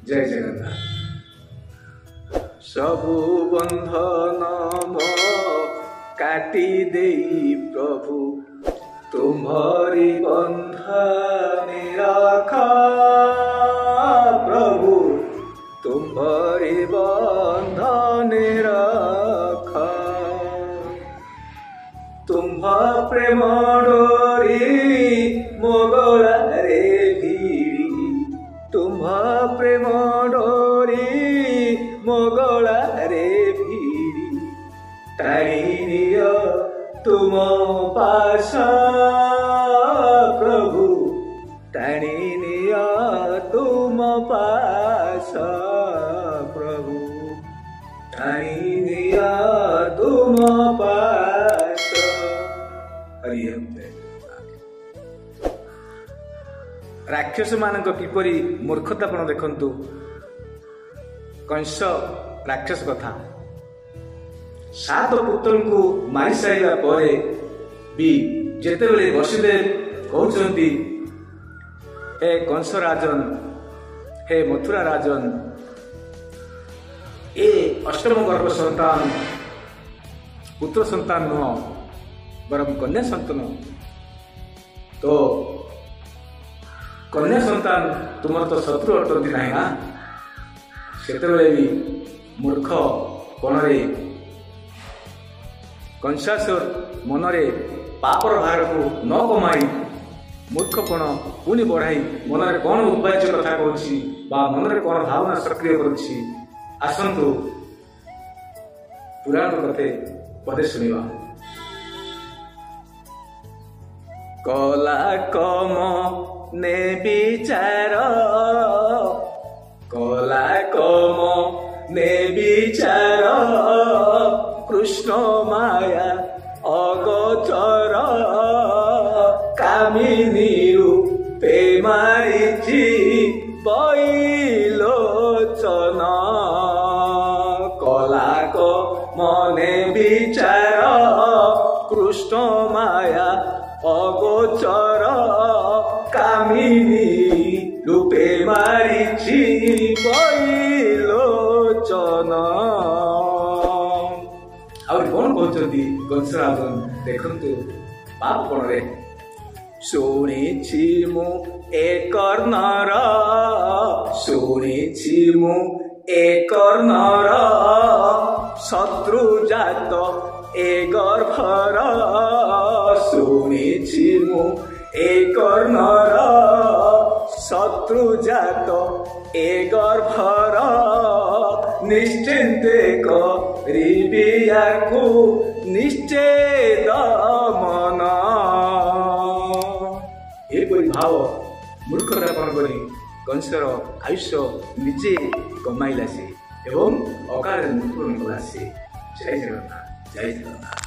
जय जगन्नाथ। सबु बंधन काटी देई प्रभु तुम्हारी बंधन रखा, प्रभु तुम्हारी बंधन रखा। तुम्हा प्रेम डोरी मोगला रे भिड़ी, तुम्हा प्रेम डोरी मोगला रे भिड़ी। टाणी नियो तुम पास प्रभु, टाणी नियो तुम पास प्रभु, टाणी नियो तुम पास। हरि ओम। राक्षस मान किपरि मूर्खतापण देखंतु। कंस राक्षस कथा 7 पुत्र को मारी सारा पर भी जेतेबेले वसुदेव कहउचंती हे कंस राजन, हे मथुरा राजन, ए अष्टम गर्भ संतान पुत्र संतान नुह बरम कन्या संतान, तो कन्या संतान तुम तो शत्रु अटंती ना ना। सेतेबेले भी मूर्ख कोणरे कंसासुर मनरे पापर भार को न कमाई मूर्खपण पुनि बढ़ाई मनरे कौन उद्भाज्य कथा करुछि बा मनरे कौन भावना सक्रिय करुछि। आसंतु पुराण कथे पदे सुनिबा। कला कम ने विचार, कला कम ने विचार, कृष्ण माया अगोचर। कामिनी रूपे मारिछि बैलोचन, कला मने विचार, कृष्ण माया अगोचर। कामिनी रूपे मारिछि बैलोचन। और कौन कहते कंसराजन देखंतु पाप कौन रे। शुणिछि मु एक नर, शुणिछि मु एक नर, शत्रु जात ए गर्भर। शुणिछि मु एक नर, शत्रु जात ए गर्भर। निश्चिंते करिबियाकु निश्चेद मन। एपरि भाव मूर्खता कौन करी कंसर आयुष्य निजे कमाइला से एवं अकाल मृत्यु कला से। जय जगन्नाथ, जय जगन्नाथ।